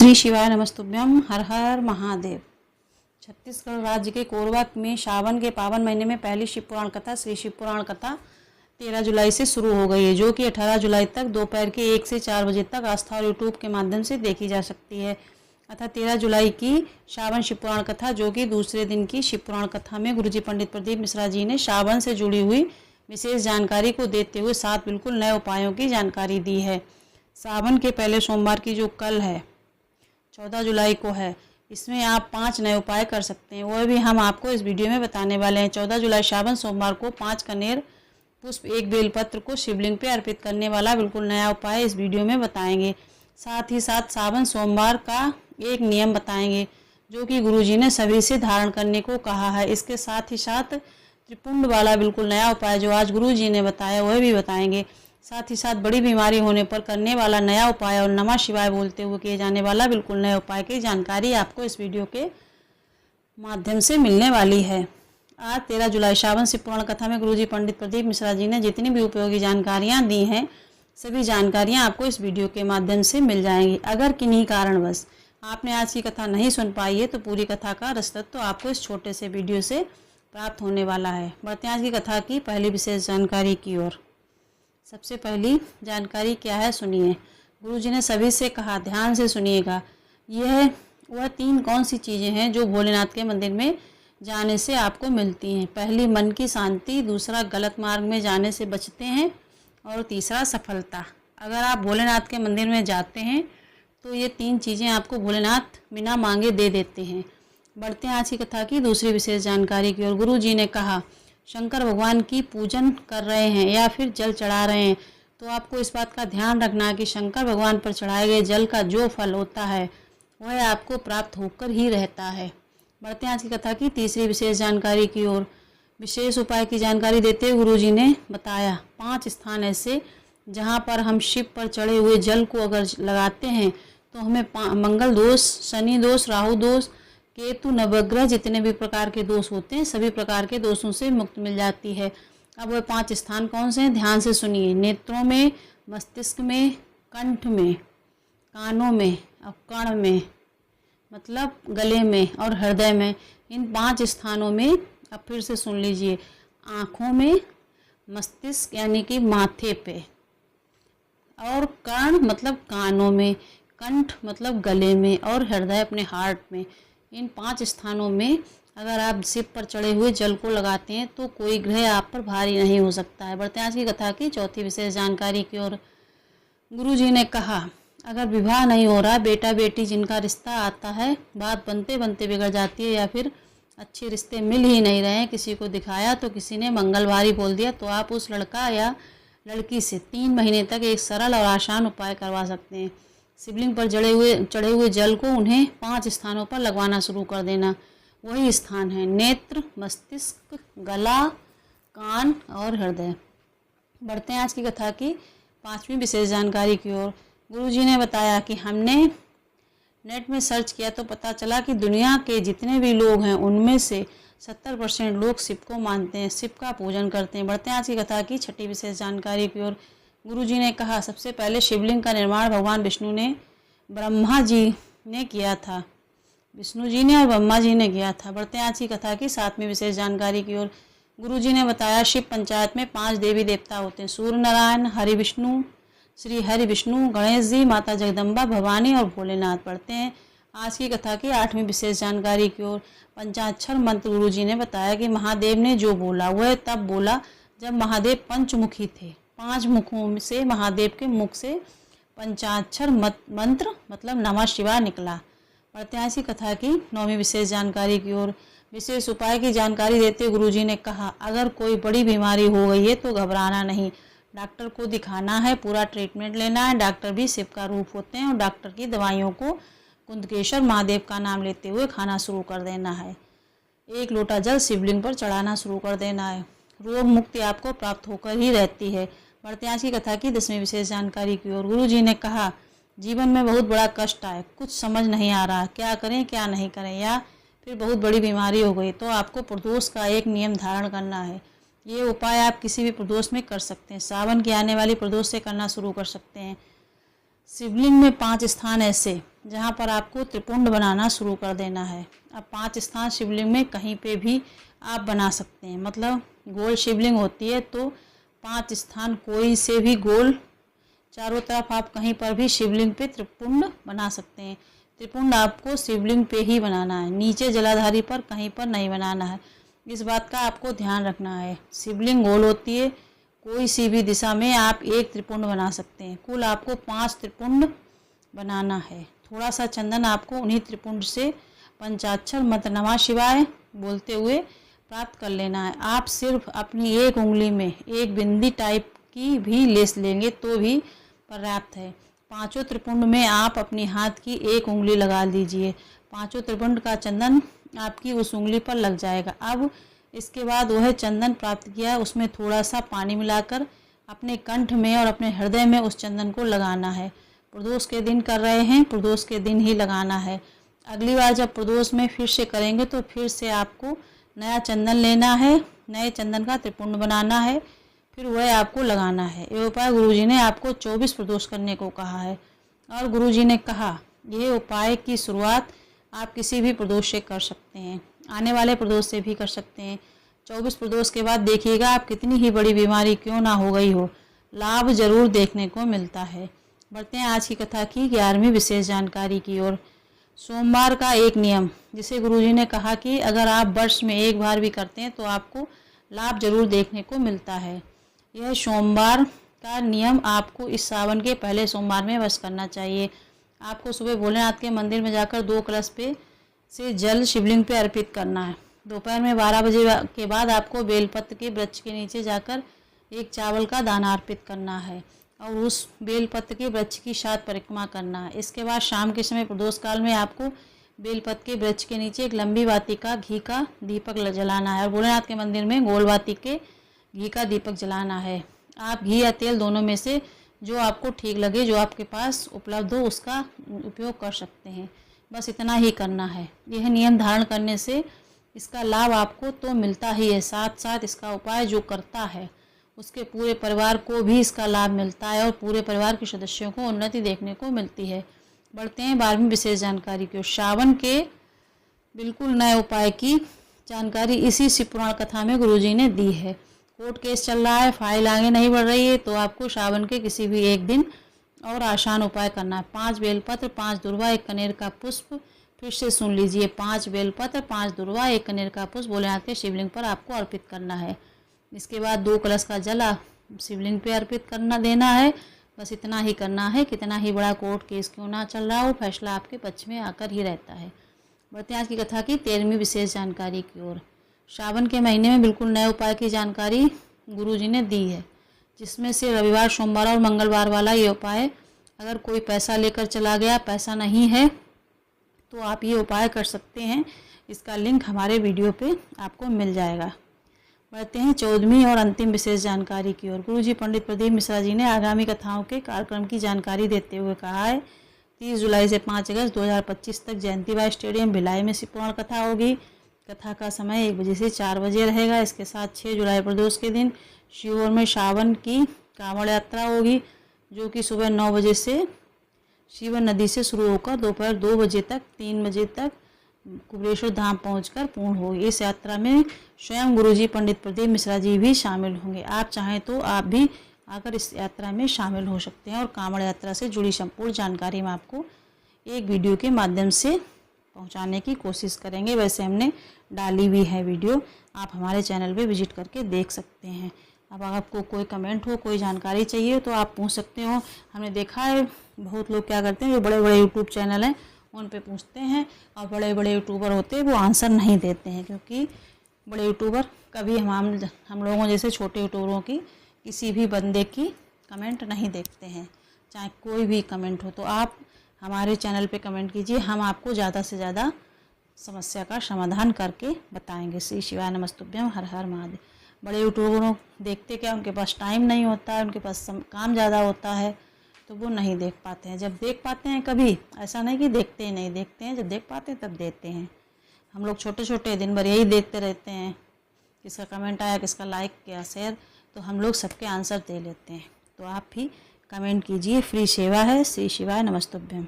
श्री शिवाय नमस्तुभ्यम। हर हर महादेव। छत्तीसगढ़ राज्य के कोरबा में सावन के पावन महीने में पहली शिव पुराण कथा श्री शिव पुराण कथा 13 जुलाई से शुरू हो गई है, जो कि 18 जुलाई तक दोपहर के 1 से 4 बजे तक आस्था और यूट्यूब के माध्यम से देखी जा सकती है। अतः 13 जुलाई की सावन शिव पुराण कथा, जो कि दूसरे दिन की शिव पुराण कथा में गुरुजी पंडित प्रदीप मिश्रा जी ने सावन से जुड़ी हुई विशेष जानकारी को देते हुए 7 बिल्कुल नए उपायों की जानकारी दी है। सावन के पहले सोमवार की जो कल है 14 जुलाई को है, इसमें आप 5 नए उपाय कर सकते हैं, वह भी हम आपको इस वीडियो में बताने वाले हैं। 14 जुलाई सावन सोमवार को 5 कनेर पुष्प 1 बेलपत्र को शिवलिंग पे अर्पित करने वाला बिल्कुल नया उपाय इस वीडियो में बताएंगे। साथ ही साथ सावन सोमवार का एक नियम बताएंगे, जो कि गुरुजी ने सभी से धारण करने को कहा है। इसके साथ ही साथ त्रिपुंड वाला बिल्कुल नया उपाय जो आज गुरुजी ने बताया वह भी बताएंगे। साथ ही साथ बड़ी बीमारी होने पर करने वाला नया उपाय और नमः शिवाय बोलते हुए किए जाने वाला बिल्कुल नए उपाय की जानकारी आपको इस वीडियो के माध्यम से मिलने वाली है। आज 13 जुलाई सावन शिव पुराण कथा में गुरुजी पंडित प्रदीप मिश्रा जी ने जितनी भी उपयोगी जानकारियां दी हैं, सभी जानकारियां आपको इस वीडियो के माध्यम से मिल जाएंगी। अगर किन्हीं कारणवश आपने आज की कथा नहीं सुन पाई है तो पूरी कथा का रसतत्व तो आपको इस छोटे से वीडियो से प्राप्त होने वाला है। बढ़ते हैं आज की कथा की पहली विशेष जानकारी की ओर। सबसे पहली जानकारी क्या है, सुनिए। गुरुजी ने सभी से कहा, ध्यान से सुनिएगा। यह वह 3 कौन सी चीज़ें हैं जो भोलेनाथ के मंदिर में जाने से आपको मिलती हैं। पहली मन की शांति, दूसरा गलत मार्ग में जाने से बचते हैं और तीसरा सफलता। अगर आप भोलेनाथ के मंदिर में जाते हैं तो ये 3 चीज़ें आपको भोलेनाथ बिना मांगे दे देते हैं। बढ़ते हैं आज की कथा की दूसरी विशेष जानकारी की ओर। गुरुजी ने कहा, शंकर भगवान की पूजन कर रहे हैं या फिर जल चढ़ा रहे हैं तो आपको इस बात का ध्यान रखना है कि शंकर भगवान पर चढ़ाए गए जल का जो फल होता है वह आपको प्राप्त होकर ही रहता है। बढ़ते हैं आज की कथा की तीसरी विशेष जानकारी की ओर। विशेष उपाय की जानकारी देते हुए गुरुजी ने बताया, 5 स्थान ऐसे जहां पर हम शिव पर चढ़े हुए जल को अगर लगाते हैं तो हमें मंगल दोष, शनि दोष, राहु दोष, केतु, नवग्रह जितने भी प्रकार के दोष होते हैं सभी प्रकार के दोषों से मुक्त मिल जाती है। अब वह 5 स्थान कौन से हैं, ध्यान से सुनिए। नेत्रों में, मस्तिष्क में, कंठ में, कानों में और कर्ण में मतलब गले में और हृदय में। इन 5 स्थानों में अब फिर से सुन लीजिए। आँखों में, मस्तिष्क यानी कि माथे पे, और कर्ण मतलब कानों में, कंठ मतलब गले में और हृदय अपने हार्ट में। इन 5 स्थानों में अगर आप शिव पर चढ़े हुए जल को लगाते हैं तो कोई ग्रह आप पर भारी नहीं हो सकता है। बढ़ते हैं आज की कथा की चौथी विशेष जानकारी की ओर। गुरुजी ने कहा, अगर विवाह नहीं हो रहा, बेटा बेटी जिनका रिश्ता आता है बात बनते बनते बिगड़ जाती है या फिर अच्छे रिश्ते मिल ही नहीं रहे हैं, किसी को दिखाया तो किसी ने मंगलवारी बोल दिया, तो आप उस लड़का या लड़की से 3 महीने तक एक सरल और आसान उपाय करवा सकते हैं। शिवलिंग पर चढ़े हुए जल को उन्हें 5 स्थानों पर लगवाना शुरू कर देना। वही स्थान है नेत्र, मस्तिष्क, गला, कान और हृदय। बढ़ते हैं आज की कथा की 5वीं विशेष जानकारी की ओर। गुरुजी ने बताया कि हमने नेट में सर्च किया तो पता चला कि दुनिया के जितने भी लोग हैं उनमें से 70% लोग शिव को मानते हैं, शिव का पूजन करते हैं। बढ़ते हैं आज की कथा की 6ठी विशेष जानकारी की ओर। गुरुजी ने कहा, सबसे पहले शिवलिंग का निर्माण भगवान विष्णु ने ब्रह्मा जी ने किया था। विष्णु जी ने और ब्रह्मा जी ने किया था। बढ़ते हैं आज की कथा की 7वीं विशेष जानकारी की ओर। गुरुजी ने बताया, शिव पंचायत में 5 देवी देवता होते हैं, सूर्य नारायण, हरि विष्णु, श्री हरि विष्णु, गणेश जी, माता जगदम्बा, भवानी और भोलेनाथ। पढ़ते हैं आज की कथा की 8वीं विशेष जानकारी की ओर। पंचाक्षर मंत्र गुरुजी ने बताया कि महादेव ने जो बोला वह तब बोला जब महादेव पंचमुखी थे। 5 मुखों से महादेव के मुख से पंचाक्षर मंत्र मतलब नमः शिवाय निकला। बढ़ते हैं इसी कथा की 9वीं विशेष जानकारी की ओर। विशेष उपाय की जानकारी देते गुरुजी ने कहा, अगर कोई बड़ी बीमारी हो गई है तो घबराना नहीं, डॉक्टर को दिखाना है, पूरा ट्रीटमेंट लेना है। डॉक्टर भी शिव का रूप होते हैं और डॉक्टर की दवाइयों को कुंदकेश्वर महादेव का नाम लेते हुए खाना शुरू कर देना है। 1 लोटा जल शिवलिंग पर चढ़ाना शुरू कर देना है। रोग मुक्ति आपको प्राप्त होकर ही रहती है। बढ़ते हैं आज की कथा की 10वीं विशेष जानकारी की ओर। गुरुजी ने कहा, जीवन में बहुत बड़ा कष्ट आए, कुछ समझ नहीं आ रहा, क्या करें क्या नहीं करें, या फिर बहुत बड़ी बीमारी हो गई तो आपको प्रदोष का एक नियम धारण करना है। ये उपाय आप किसी भी प्रदोष में कर सकते हैं। सावन की आने वाली प्रदोष से करना शुरू कर सकते हैं। शिवलिंग में 5 स्थान ऐसे जहाँ पर आपको त्रिपुंड बनाना शुरू कर देना है। अब 5 स्थान शिवलिंग में कहीं पे भी आप बना सकते हैं, मतलब गोल शिवलिंग होती है तो 5 स्थान कोई से भी गोल चारों तरफ आप कहीं पर भी शिवलिंग पे त्रिपुंड बना सकते हैं। त्रिपुंड आपको शिवलिंग पे ही बनाना है, नीचे जलाधारी पर कहीं पर नहीं बनाना है। इस बात का आपको ध्यान रखना है। शिवलिंग गोल होती है, कोई सी भी दिशा में आप एक त्रिपुंड बना सकते हैं। कुल आपको 5 त्रिपुंड बनाना है। थोड़ा सा चंदन आपको उन्हीं त्रिपुंड से पंचाक्षर मंत्र नमः शिवाय बोलते हुए प्राप्त कर लेना है। आप सिर्फ अपनी एक उंगली में एक बिंदी टाइप की भी लेस लेंगे तो भी पर्याप्त है। 5 त्रिपुंड में आप अपनी हाथ की एक उंगली लगा लीजिए। 5 त्रिपुंड का चंदन आपकी उस उंगली पर लग जाएगा। अब इसके बाद वह चंदन प्राप्त किया उसमें थोड़ा सा पानी मिलाकर अपने कंठ में और अपने हृदय में उस चंदन को लगाना है। प्रदोष के दिन कर रहे हैं, प्रदोष के दिन ही लगाना है। अगली बार जब प्रदोष में फिर से करेंगे तो फिर से आपको नया चंदन लेना है, नए चंदन का त्रिपुंड बनाना है, फिर वह आपको लगाना है। ये उपाय गुरुजी ने आपको 24 प्रदोष करने को कहा है और गुरुजी ने कहा यह उपाय की शुरुआत आप किसी भी प्रदोष से कर सकते हैं, आने वाले प्रदोष से भी कर सकते हैं। 24 प्रदोष के बाद देखिएगा आप कितनी ही बड़ी बीमारी क्यों ना हो गई हो, लाभ जरूर देखने को मिलता है। बढ़ते हैं आज की कथा की 11वीं विशेष जानकारी की ओर। सोमवार का एक नियम, जिसे गुरुजी ने कहा कि अगर आप वर्ष में एक बार भी करते हैं तो आपको लाभ जरूर देखने को मिलता है। यह सोमवार का नियम आपको इस सावन के पहले सोमवार में बस करना चाहिए। आपको सुबह भोलेनाथ के मंदिर में जाकर 2 कलश पे से जल शिवलिंग पे अर्पित करना है। दोपहर में 12 बजे के बाद आपको बेलपत्र के वृक्ष के नीचे जाकर एक चावल का दाना अर्पित करना है और उस बेलपत्र के वृक्ष की 7 परिक्रमा करना है। इसके बाद शाम के समय प्रदोष काल में आपको बेलपत्र के वृक्ष के नीचे एक लंबी बाती का घी का दीपक जलाना है और भोलेनाथ के मंदिर में गोल बाती के घी का दीपक जलाना है। आप घी या तेल दोनों में से जो आपको ठीक लगे, जो आपके पास उपलब्ध हो, उसका उपयोग कर सकते हैं। बस इतना ही करना है। यह नियम धारण करने से इसका लाभ आपको तो मिलता ही है, साथ साथ इसका उपाय जो करता है उसके पूरे परिवार को भी इसका लाभ मिलता है और पूरे परिवार के सदस्यों को उन्नति देखने को मिलती है। बढ़ते हैं 12वीं विशेष जानकारी की ओर। श्रावण के बिल्कुल नए उपाय की जानकारी इसी शिव पुराण कथा में गुरुजी ने दी है। कोर्ट केस चल रहा है, फाइल आगे नहीं बढ़ रही है, तो आपको श्रावण के किसी भी एक दिन और आसान उपाय करना है। 5 बेलपत्र, 5 दुर्वा, 1 कनेर का पुष्प। फिर से सुन लीजिए, 5 बेलपत्र, 5 दुर्वा, 1 कनेर का पुष्प भोलेनाथ के शिवलिंग पर आपको अर्पित करना है। इसके बाद 2 कलश का जल शिवलिंग पे अर्पित करना देना है। बस इतना ही करना है। कितना ही बड़ा कोर्ट केस क्यों ना चल रहा हो, फैसला आपके पक्ष में आकर ही रहता है। बढ़ते हैं आज की कथा की 13वीं विशेष जानकारी की ओर। श्रावण के महीने में बिल्कुल नए उपाय की जानकारी गुरुजी ने दी है, जिसमें से रविवार, सोमवार और मंगलवार वाला ये उपाय, अगर कोई पैसा लेकर चला गया, पैसा नहीं है, तो आप ये उपाय कर सकते हैं। इसका लिंक हमारे वीडियो पे आपको मिल जाएगा। बढ़ते हैं 14वीं और अंतिम विशेष जानकारी की ओर। गुरुजी पंडित प्रदीप मिश्रा जी ने आगामी कथाओं के कार्यक्रम की जानकारी देते हुए कहा है 30 जुलाई से 5 अगस्त 2025 तक जयंतीबाई स्टेडियम भिलाई में शिव पुराण कथा होगी। कथा का समय 1 बजे से 4 बजे रहेगा। इसके साथ 6 जुलाई प्रदोष के दिन शिवोर में श्रावण की कांवड़ यात्रा होगी, जो कि सुबह 9 बजे से शिवन नदी से शुरू होकर दोपहर 2 बजे तक 3 बजे तक कुबेरेश्वर धाम पहुंचकर पूर्ण होगी। इस यात्रा में स्वयं गुरुजी पंडित प्रदीप मिश्रा जी भी शामिल होंगे। आप चाहें तो आप भी आकर इस यात्रा में शामिल हो सकते हैं और कांवड़ यात्रा से जुड़ी संपूर्ण जानकारी में आपको एक वीडियो के माध्यम से पहुंचाने की कोशिश करेंगे। वैसे हमने डाली भी है वीडियो, आप हमारे चैनल पे विजिट करके देख सकते हैं। अब आपको कोई कमेंट हो, कोई जानकारी चाहिए तो आप पूछ सकते हो। हमने देखा है बहुत लोग क्या करते हैं, जो बड़े बड़े यूट्यूब चैनल हैं उन पे पूछते हैं और बड़े बड़े यूट्यूबर होते हैं वो आंसर नहीं देते हैं, क्योंकि बड़े यूट्यूबर कभी हम लोगों जैसे छोटे यूट्यूबरों की किसी भी बंदे की कमेंट नहीं देखते हैं। चाहे कोई भी कमेंट हो तो आप हमारे चैनल पे कमेंट कीजिए, हम आपको ज़्यादा से ज़्यादा समस्या का समाधान करके बताएंगे। श्री शिवाय नमस्तुभ्यम, हर हर महादेव। बड़े यूट्यूबरों देखते क्या, उनके पास टाइम नहीं होता है, उनके पास काम ज़्यादा होता है, तो वो नहीं देख पाते हैं। जब देख पाते हैं कभी, ऐसा नहीं कि देखते ही नहीं, देखते हैं, जब देख पाते हैं तब देते हैं। हम लोग छोटे छोटे दिन भर यही देखते रहते हैं, किसका कमेंट आया, किसका लाइक किया, शेयर, तो हम लोग सबके आंसर दे लेते हैं। तो आप भी कमेंट कीजिए। फ्री सेवा है। श्री शिवाय नमस्तुभ्यम।